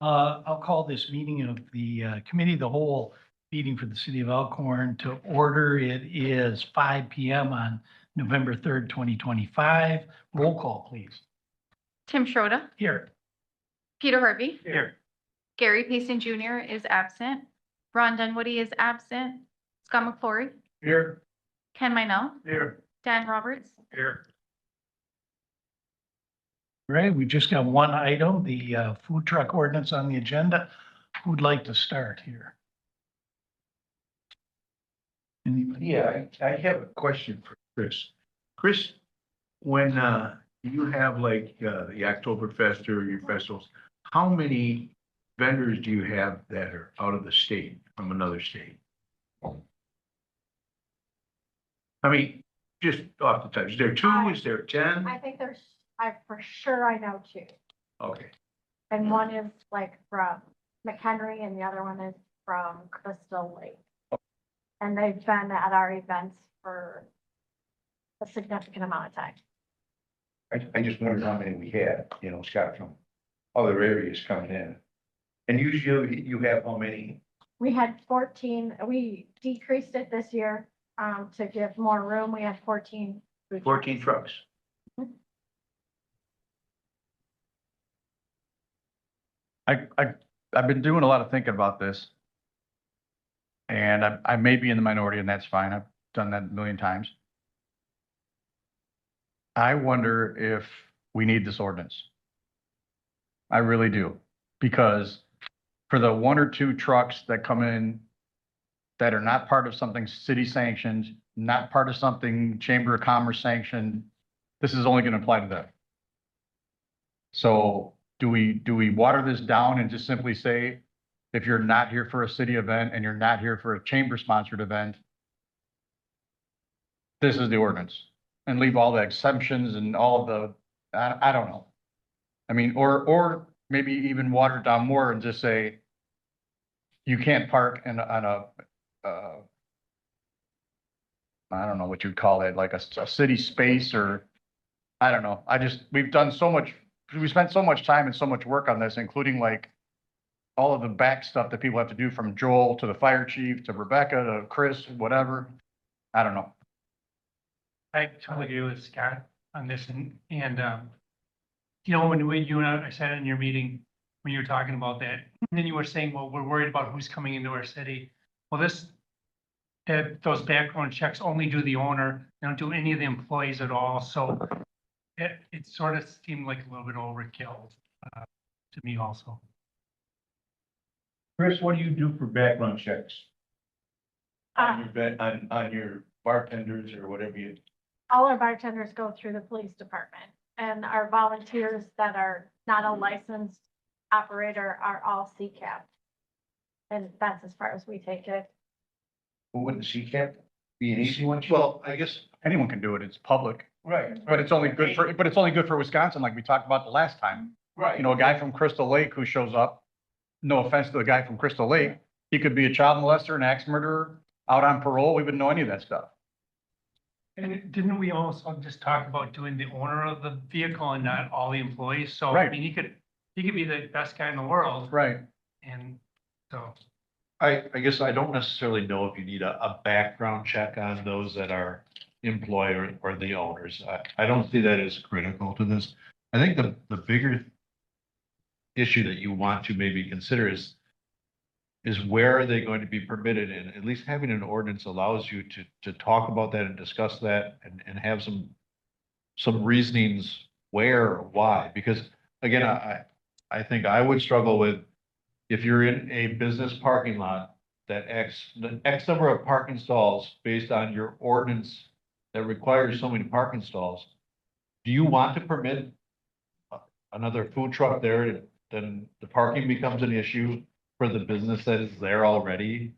I'll call this meeting of the Committee of the Whole meeting for the City of Elkhorn to order. It is 5 PM on November 3rd, 2025. Roll call, please. Tim Schroeder, Here. Peter Harvey, Here. Gary Payson Jr. is absent. Ron Dunwoody is absent. Scott McClory, Here. Ken Minell, Here. Dan Roberts. Here. Right, we just got one item, the food truck ordinance on the agenda. Who'd like to start here? Anybody? Yeah, I have a question for Chris. Chris, when you have like the Oktoberfest or your festivals, how many vendors do you have that are out of the state, from another state? I mean, just off the top, is there 2? Is there 10? I think for sure I know 2. Okay, And one is like from McHenry and the other one is from Crystal Lake. And they've been at our events for a significant amount of time. I just wondered how many we had, Scott, from other areas coming in. And usually you have how many? We had 14, we decreased it this year to give more room. We had 14. food 14 trucks. I've been doing a lot of thinking about this. And I may be in the minority, and that's fine. I've done that a million times. I wonder if we need this ordinance. I really do, because for the 1 or 2 trucks that come in that are not part of something city sanctioned, not part of something Chamber of Commerce sanctioned, this is only going to apply to them. So do we water this down and just simply say, if you're not here for a city event and you're not here for a chamber sponsored event, this is the ordinance, and leave all the exemptions and all of the, I don't know. I mean, or maybe even water it down more and just say, you can't park on a, I don't know what you'd call it, like a city space, or, I don't know. We've done so much, we spent so much time and so much work on this, including like all of the back stuff that people have to do, from Joel to the fire chief, to Rebecca, to Chris, whatever. I don't know. I totally agree with Scott on this, and you know, when you and I sat in your meeting, when you were talking about that, and then you were saying, well, we're worried about who's coming into our city. Well, those background checks only do the owner, they don't do any of the employees at all, so it sort of seemed like a little bit overkill to me also. Chris, what do you do for background checks? Uh, On your bartenders or whatever you? All our bartenders go through the police department, and our volunteers that are not a licensed operator are all CCAP. And that's as far as we take it. Well, wouldn't CCAP be an easy one? Well, I guess anyone can do it. It's public, Right, but it's only good for Wisconsin, like we talked about the last time. right. You know, a guy from Crystal Lake who shows up, no offense to the guy from Crystal Lake, he could be a child molester, an axe murderer, out on parole. We wouldn't know any of that stuff. And didn't we also just talk about doing the owner of the vehicle and not all the employees? So, I Right. mean, he could be the best guy in the world, Right. and so. I guess I don't necessarily know if you need a background check on those that are employer or the owners. I don't see that as critical to this. I think the bigger issue that you want to maybe consider is where are they going to be permitted? And at least having an ordinance allows you to talk about that and discuss that and have some reasonings where or why. Because again, I think I would struggle with, if you're in a business parking lot, that the X number of parking stalls based on your ordinance that requires so many parking stalls, do you want to permit another food truck there? Then the parking becomes an issue for the business that is there already.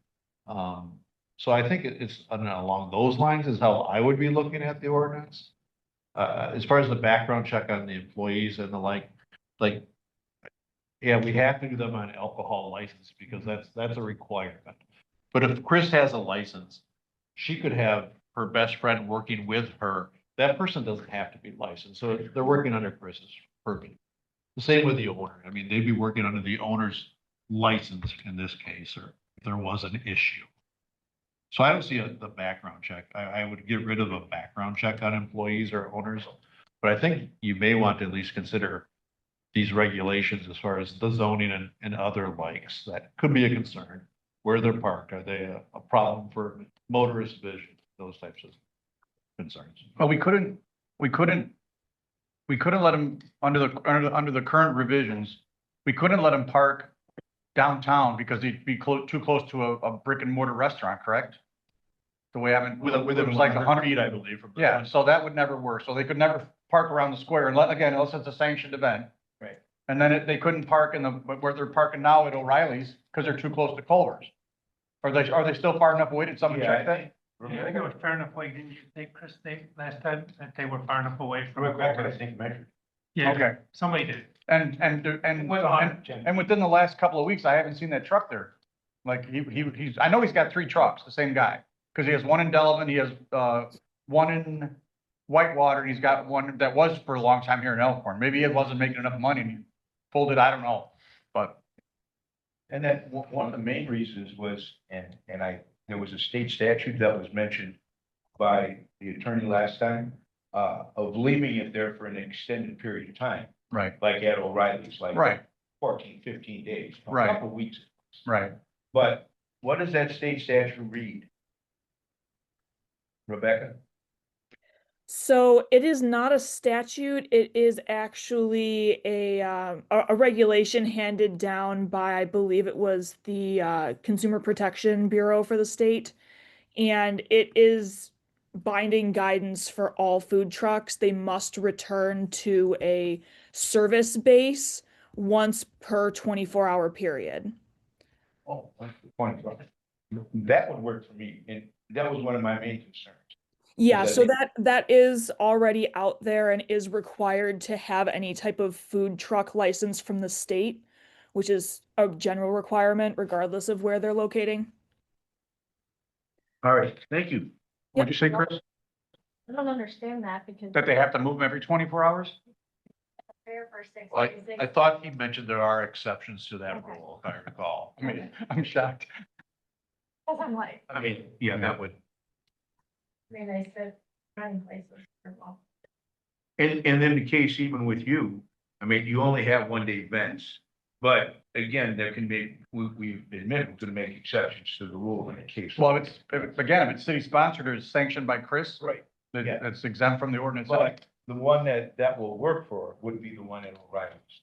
So I think it's along those lines is how I would be looking at the ordinance. As far as the background check on the employees and the like, yeah, we have to do them on alcohol license because that's a requirement. But if Chris has a license, she could have her best friend working with her. That person doesn't have to be licensed. So they're working under Chris's purview. The same with the owner. I mean, they'd be working under the owner's license in this case, or if there was an issue. So I don't see the background check. I would get rid of a background check on employees or owners. But I think you may want to at least consider these regulations as far as the zoning and other likes that could be a concern. Where they're parked, are they a problem for motorist vision, those types of concerns? But we couldn't let him, under the current revisions, we couldn't let him park downtown because he'd be too close to a brick and mortar restaurant, correct? The way I mean, Within it was like 100 feet, I believe, from the. Yeah, so that would never work. So they could never park around the square unless it's a sanctioned event. Right. And then they couldn't park where they're parking now at O'Reilly's because they're too close to Culver's. Are they still far enough away? Did someone Yeah, check that? Yeah, I think it was far enough away, didn't you think, Chris, last time, that they were far enough away from? measured. Yeah, Okay. somebody did. And within the last couple of weeks, I haven't seen that truck there. Like he's, I know he's got 3 trucks, the same guy, because he has one in Delavan, he has, one in Whitewater, and he's got one that was for a long time here in Elkhorn. Maybe he wasn't making enough money and he pulled it, I don't know, but. And then one of the main reasons was, there was a state statute that was mentioned by the attorney last time, of leaving it there for an extended period of time, Right, like at O'Reilly's, like right, 14, 15 days, a Right. couple weeks. right. But what does that state statute read? Rebecca? So it is not a statute. It is actually a regulation handed down by, I believe it was the Consumer Protection Bureau for the state. And it is binding guidance for all food trucks. They must return to a service base once per 24-hour period. Oh, that's the point. That would work for me, and that was one of my main concerns. Yeah, that so it? that is already out there and is required to have any type of food truck license from the state, which is a general requirement regardless of where they're locating. All right, thank you. What'd you say, Chris? I don't understand that because. That they have to move them every 24 hours? Fair for 6 I, days. I thought he mentioned there are exceptions to that Okay. rule, if I recall. I mean, I'm shocked. Cause I'm like, I mean, yeah, that would. I mean, they said running places. are well. And in the case even with you, I mean, you only have 1-day events. But again, there can be, we admit, we're gonna make exceptions to the rule in a case. Well, if it's city sponsored or sanctioned by Chris, Right, yeah. that's exempt from the ordinance. but the one that will work for would be the one at O'Reilly's,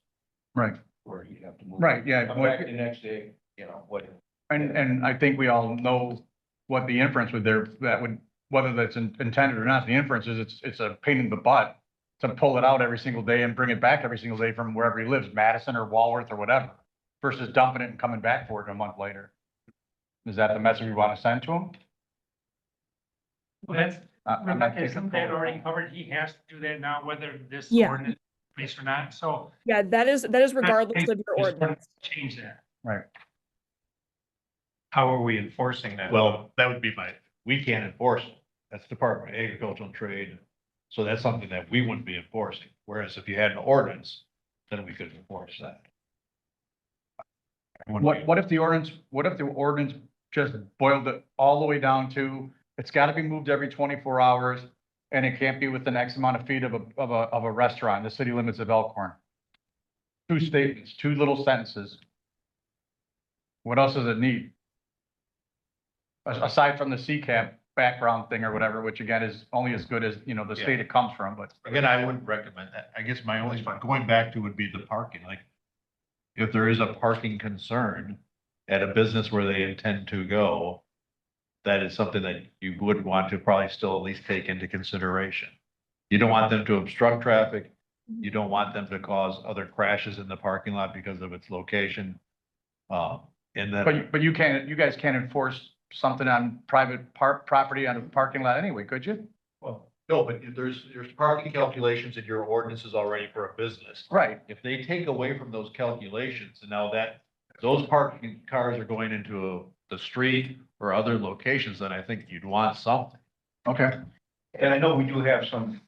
Right, where you have to move. right, yeah. Come back the next day, you know, what. And I think we all know what the inference whether that's intended or not, the inference is it's a pain in the butt to pull it out every single day and bring it back every single day from wherever he lives, Madison or Walworth or whatever, versus dumping it and coming back for it a month later. Is that the message we want to send to him? Well, that's, I'm not Rebecca, thinking- isn't that already covered? He has to do that now, whether this Yeah. ordinance is based or not, so. Yeah, that is regardless of your ordinance. Change that. Right. How are we enforcing that? Well, that would be we can't enforce it. That's Department of Agricultural and Trade. So that's something that we wouldn't be enforcing. Whereas if you had an ordinance, then we could enforce that. What if the ordinance just boiled it all the way down to, it's gotta be moved every 24 hours and it can't be within X amount of feet of a restaurant, the city limits of Elkhorn? 2 statements, 2 little sentences. What else does it need? Aside from the CCAP background thing or whatever, which again is only as good as, the state it comes from, but. Again, I wouldn't recommend that. I guess my only, going back to would be the parking, like, if there is a parking concern at a business where they intend to go, that is something that you would want to probably still at least take into consideration. You don't want them to obstruct traffic. You don't want them to cause other crashes in the parking lot because of its location. And then, But you guys can't enforce something on private property on a parking lot anyway, could you? well, no, but there's parking calculations in your ordinances already for a business. Right. If they take away from those calculations and now those parking cars are going into the street or other locations, then I think you'd want something. Okay. And I know we do have some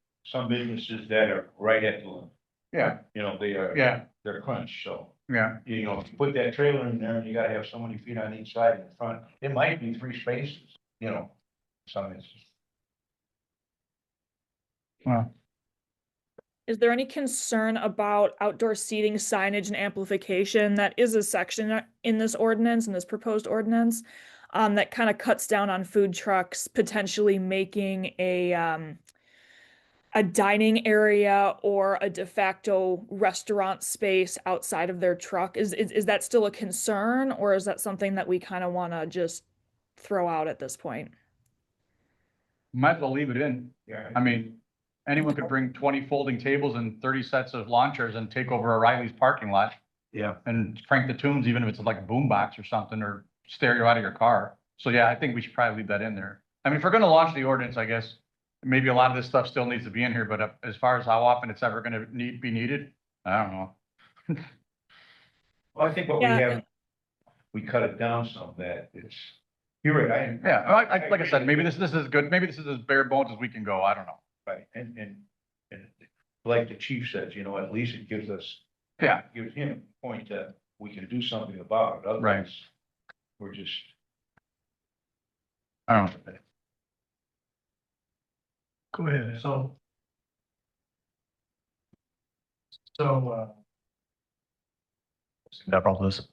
businesses that are right at the, Yeah, they are. yeah. they're crunched, so. Yeah. You know, if you put that trailer in there and you gotta have so many feet on each side in the front, it might be 3 spaces, you know, some instances. Well, Is there any concern about outdoor seating, signage, and amplification? That is a section in this ordinance, in this proposed ordinance, that kind of cuts down on food trucks potentially making a dining area or a de facto restaurant space outside of their truck. Is that still a concern, or is that something that we kind of want to just throw out at this point? might as well leave it in. Yeah. I mean, anyone could bring 20 folding tables and 30 sets of lawn chairs and take over O'Reilly's parking lot Yeah. and crank the tunes, even if it's like a boombox or something, or stereo out of your car. So yeah, I think we should probably leave that in there. I mean, if we're gonna launch the ordinance, I guess, maybe a lot of this stuff still needs to be in here, but as far as how often it's ever gonna be needed, I don't know. Well, I think what we Yeah, have, we cut it down some that it's, you're right, Yeah, like I said, maybe this is good. Maybe this is as bare bones as we can go. I don't know. right, and like the chief says, you know, at least it gives us. Yeah. Gives him a point that we can do something about it, otherwise, we're just. I don't know. Go ahead. So. No problem with this.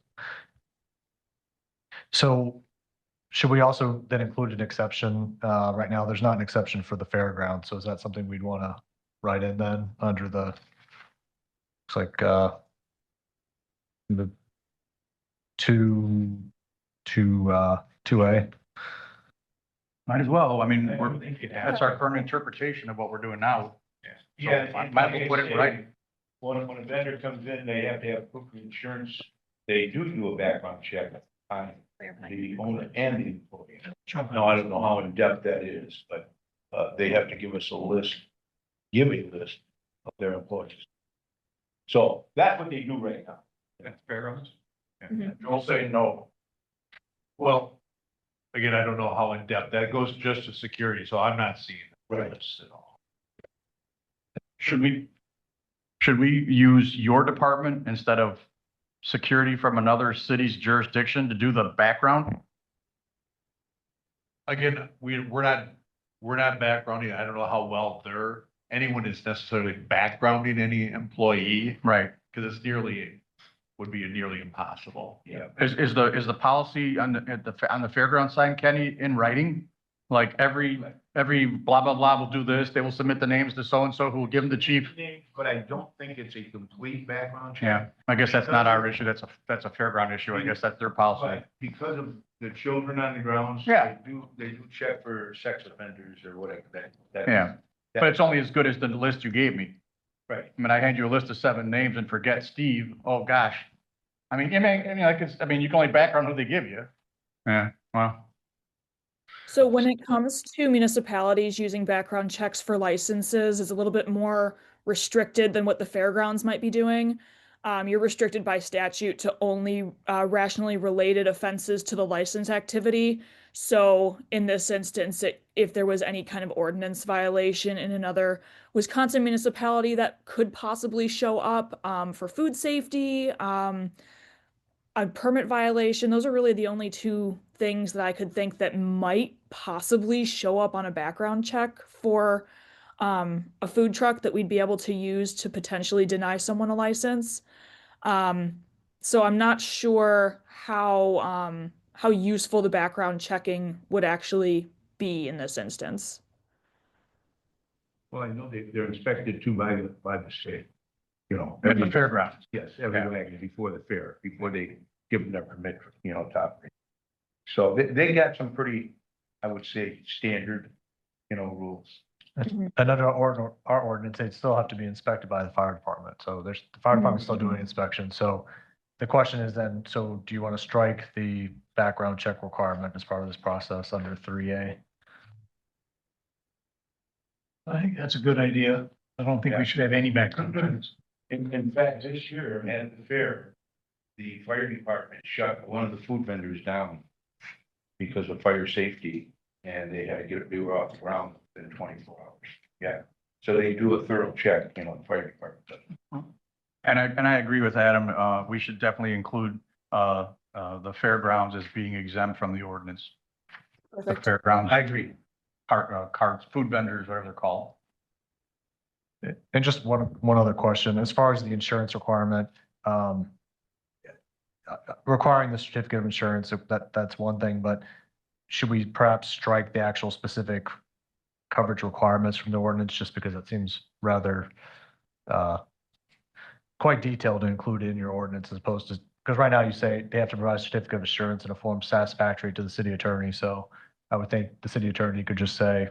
So should we also then include an exception? Right now, there's not an exception for the fairground. So is that something we'd want to write in then under the, looks like, the two A? Might as well. I mean, I we're, think it that's our current interpretation of what we're doing now. Yeah. So, might as well put it right. When a vendor comes in, they have to have proof of insurance. They do a background check on the owner and the employee. Now, I don't know how in depth that is, but, they have to give us a list, give a list of their employees. So that's what they do right now. That's fair on us. Don't say no. Well, again, I don't know how in depth, that goes just to security, so I'm not seeing the Right. list at all. Should we use your department instead of security from another city's jurisdiction to do the background? Again, we're not backgrounding, I don't know how well anyone is necessarily backgrounding any employee, Right. because it's would be nearly impossible. Yeah. Is the policy on the fairground sign, Kenny, in writing? Like every blah, blah, blah will do this. They will submit the names to so-and-so who will give them the chief. But I don't think it's a complete background check. Yeah, I guess that's not our issue. That's a fairground issue. I guess that's their policy. But because of the children on the grounds. Yeah. They do check for sex offenders or whatever that. Yeah, but it's only as good as the list you gave me. Right. I mean, I hand you a list of 7 names and forget Steve. Oh, gosh. I mean, you can only background who they give you. Yeah, well. So when it comes to municipalities using background checks for licenses, it's a little bit more restricted than what the fairgrounds might be doing. You're restricted by statute to only rationally related offenses to the license activity. So in this instance, if there was any kind of ordinance violation in another Wisconsin municipality that could possibly show up for food safety, a permit violation, those are really the only 2 things that I could think that might possibly show up on a background check for a food truck that we'd be able to use to potentially deny someone a license. So I'm not sure how useful the background checking would actually be in this instance. Well, I know they're inspected too by the state, you know. At the fairgrounds. Yes, every wagon before the fair, before they give them their permit, to operate. So they got some pretty, I would say, standard, rules. And under our ordinance, they'd still have to be inspected by the fire department. So the fire department's still doing inspection. So the question is then, so do you want to strike the background check requirement as part of this process under 3A? I think that's a good idea. I don't think we should have any background checks. In fact, this year at the fair, the fire department shut one of the food vendors down because of fire safety, and they had to they were off the ground within 24 hours. Yeah, so they do a thorough check, the fire department does. And I agree with Adam. We should definitely include, the fairgrounds as being exempt from the ordinance. The Perfect. fairgrounds. I agree. Carts, food vendors, whatever they're called. And just one other question, as far as the insurance requirement, requiring the certificate of insurance, that's one thing, but should we perhaps strike the actual specific coverage requirements from the ordinance, just because it seems rather quite detailed to include in your ordinance as opposed to, because right now you say they have to provide a certificate of insurance in a form satisfactory to the city attorney, so I would think the city attorney could just say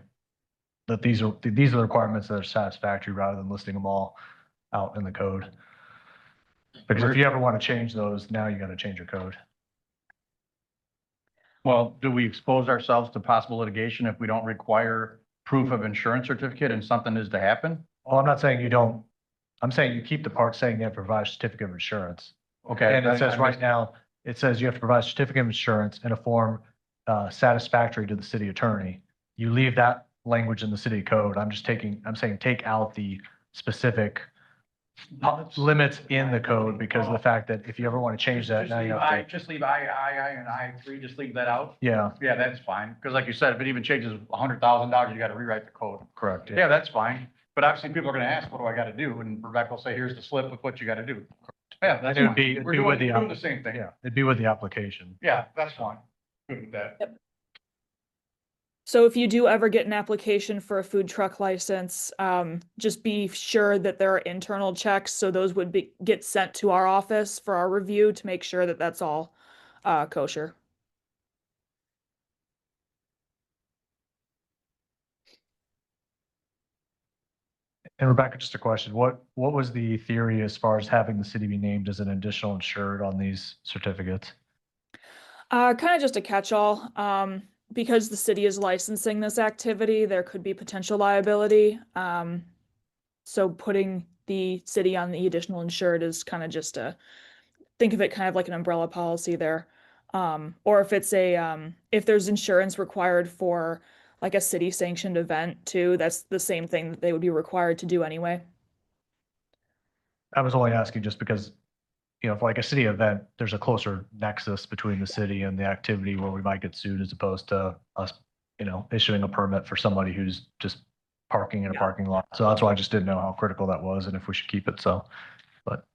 that these are the requirements that are satisfactory rather than listing them all out in the code. Because if you ever want to change those, now you got to change your code. Well, do we expose ourselves to possible litigation if we don't require proof of insurance certificate and something is to happen? Well, I'm not saying you don't, I'm saying you keep the part saying you have to provide a certificate of insurance. Okay. And it says right now, it says you have to provide a certificate of insurance in a form satisfactory to the city attorney. You leave that language in the city code. I'm saying take out the specific limits in the code because of the fact that if you ever want to change that, now you have to. Just leave I and I3, just leave that out? Yeah, Yeah, that's fine. Because like you said, if it even changes $100,000, you got to rewrite the code. correct. Yeah, that's fine. But obviously people are going to ask, what do I got to do? And Rebecca will say, here's the slip with what you got to do. Yeah, that's It would fine. be- it'd We're be doing with the doing the same thing. Yeah, it'd be with the application. Yeah, that's fine. Good with that. So if you do ever get an application for a food truck license, just be sure that there are internal checks. So those would get sent to our office for our review to make sure that that's all kosher. And Rebecca, just a question, what was the theory as far as having the city be named as an additional insured on these certificates? Kind of just a catch-all. Because the city is licensing this activity, there could be potential liability. So putting the city on the additional insured is kind of just think of it kind of like an umbrella policy there. Or if it's if there's insurance required for like a city sanctioned event too, that's the same thing that they would be required to do anyway. I was only asking just because, for like a city event, there's a closer nexus between the city and the activity where we might get sued as opposed to us, issuing a permit for somebody who's just parking in a parking lot. So that's why I just didn't know how critical that was and if we should keep it so, but.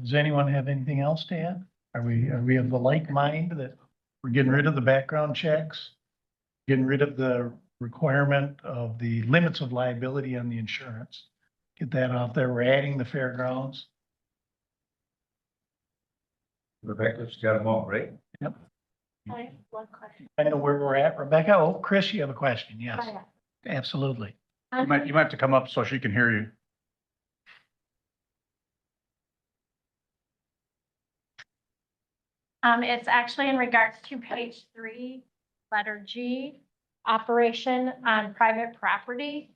Does anyone have anything else to add? Are we of the like mind that we're getting rid of the background checks? Getting rid of the requirement of the limits of liability on the insurance? Get that off there. We're adding the fairgrounds. Rebecca's got them all, right? I have one question. I know where we're at. Rebecca, oh, Chris, you have a question? Yes, Oh, absolutely. You might have to come up so she can hear you. It's actually in regards to page 3, letter G, operation on private property.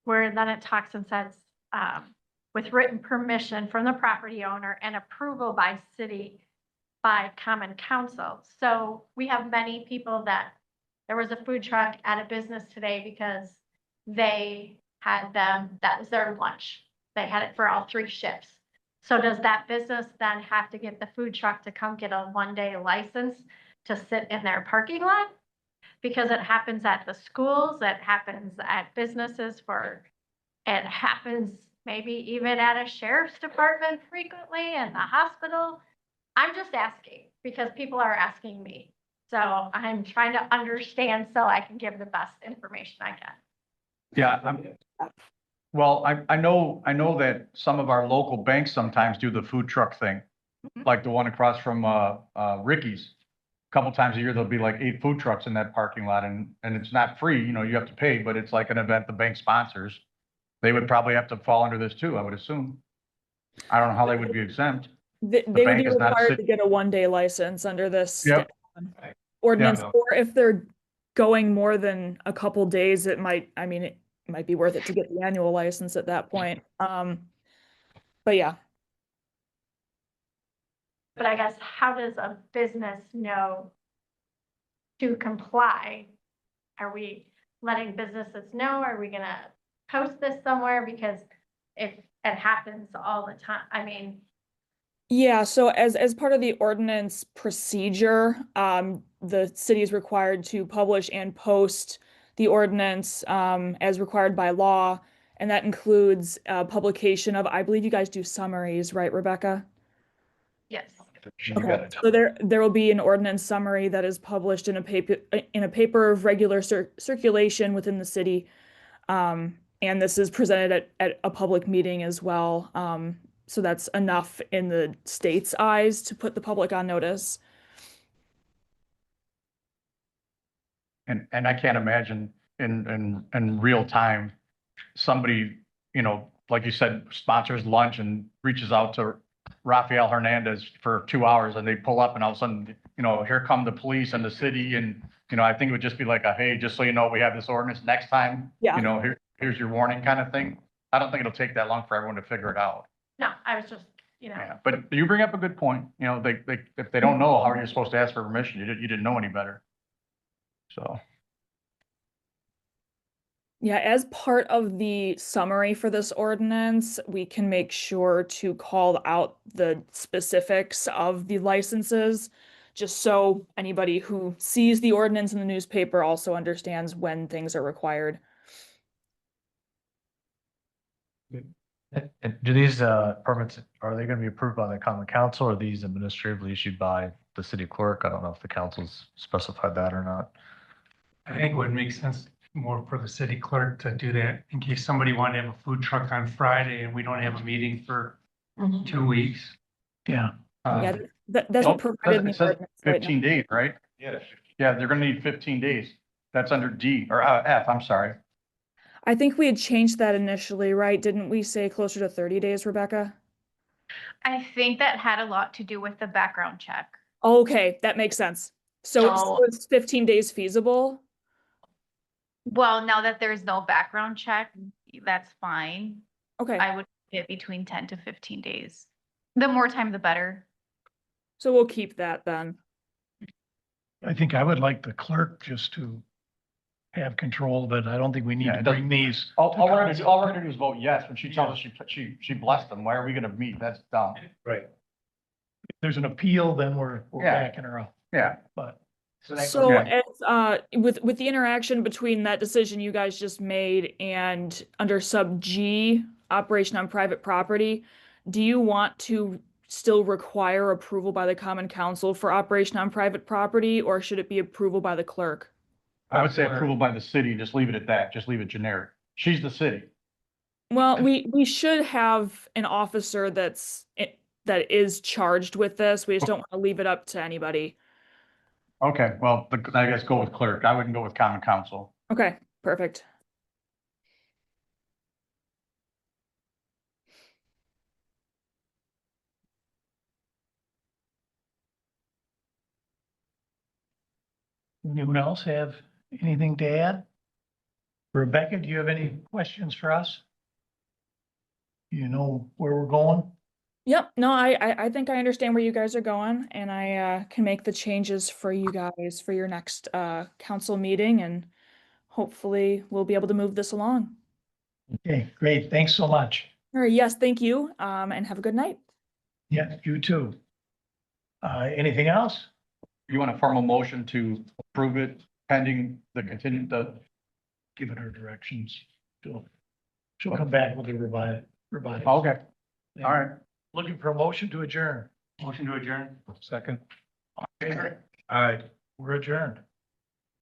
Where then it talks and says, with written permission from the property owner and approval by common council. So we have many people there was a food truck at a business today because they had that was their lunch. They had it for all 3 shifts. So does that business then have to get the food truck to come get a 1-day license to sit in their parking lot? Because it happens at the schools, it happens at businesses it happens maybe even at a sheriff's department frequently and the hospital. I'm just asking because people are asking me. So I'm trying to understand so I can give the best information I can. Yeah, well, I know that some of our local banks sometimes do the food truck thing. Like the one across from, Ricky's. A couple times a year, there'll be like 8 food trucks in that parking lot and it's not free, you have to pay, but it's like an event the bank sponsors. They would probably have to fall under this too, I would assume. I don't know how they would be exempt. They would bank be is not a required city- to get a 1-day license under this Yep. ordinance, Yeah. or if they're going more than a couple days, it might might be worth it to get the annual license at that point. But yeah, But I guess how does a business know to comply? Are we letting businesses know? Are we gonna post this somewhere? Because if it happens all the time, I mean, yeah, so as part of the ordinance procedure, the city is required to publish and post the ordinance as required by law, and that includes publication of, I believe you guys do summaries, right, Rebecca? yes. You Okay, gotta so there will be an ordinance summary that is published in a paper of regular circulation within the city. And this is presented at a public meeting as well. So that's enough in the state's eyes to put the public on notice. And I can't imagine in real time, somebody, you know, like you said, sponsors lunch and reaches out to Rafael Hernandez for 2 hours and they pull up and all of a sudden, you know, here come the police and the city. And, you know, I think it would just be like hey, just so you know, we have this ordinance next time, Yeah. you know, here's your warning kind of thing. I don't think it'll take that long for everyone to figure it out. No, I was just, Yeah, but you bring up a good point. You know, if they don't know, how are you supposed to ask for permission? You didn't know any better. So. Yeah, as part of the summary for this ordinance, we can make sure to call out the specifics of the licenses, just so anybody who sees the ordinance in the newspaper also understands when things are required. And do these permits, are they gonna be approved by the common council or are these administratively issued by the city clerk? I don't know if the council's specified that or not. I think it would make sense more for the city clerk to do that in case somebody wanted to have a food truck on Friday and we don't have a meeting for 2 weeks. Yeah. Yeah, that's Nope, provided in it the says ordinance right now. 15 days, right? Yes. Yeah, they're gonna need 15 days. That's under D or F, I'm sorry. I think we had changed that initially, right? Didn't we say closer to 30 days, Rebecca? I think that had a lot to do with the background check. Okay, that makes sense. So So- it's 15 days feasible? Well, now that there's no background check, that's fine. Okay, I would get between 10 to 15 days. The more time, the better. so we'll keep that then. I think I would like the clerk just to have control of it. I don't think we need Yeah, to it doesn't- bring these. All we're gonna do is vote yes when she tells us she blessed them. Why are we gonna meet? That's dumb. Right. If there's an appeal, then we're Yeah. backing her up, Yeah, but. So Yeah. as, with the interaction between that decision you guys just made and under sub G, operation on private property, do you want to still require approval by the common council for operation on private property, or should it be approval by the clerk? I would say approval by the city. Just leave it at that. Just leave it generic. She's the city. Well, we should have an officer that is charged with this. We just don't want to leave it up to anybody. Okay, well, I guess go with clerk. I wouldn't go with common council. Okay, perfect. Anyone else have anything to add? Rebecca, do you have any questions for us? You know where we're going? Yep, no, I think I understand where you guys are going, and I can make the changes for you guys for your next council meeting, and hopefully we'll be able to move this along. Okay, great. Thanks so much. All right, yes, thank you, and have a good night. Yeah, you too. Anything else? You want a formal motion to approve it pending the Give it her directions. She'll come back with a revised. Okay, all right. Looking for a motion to adjourn. Motion to adjourn. Second. All right. We're adjourned.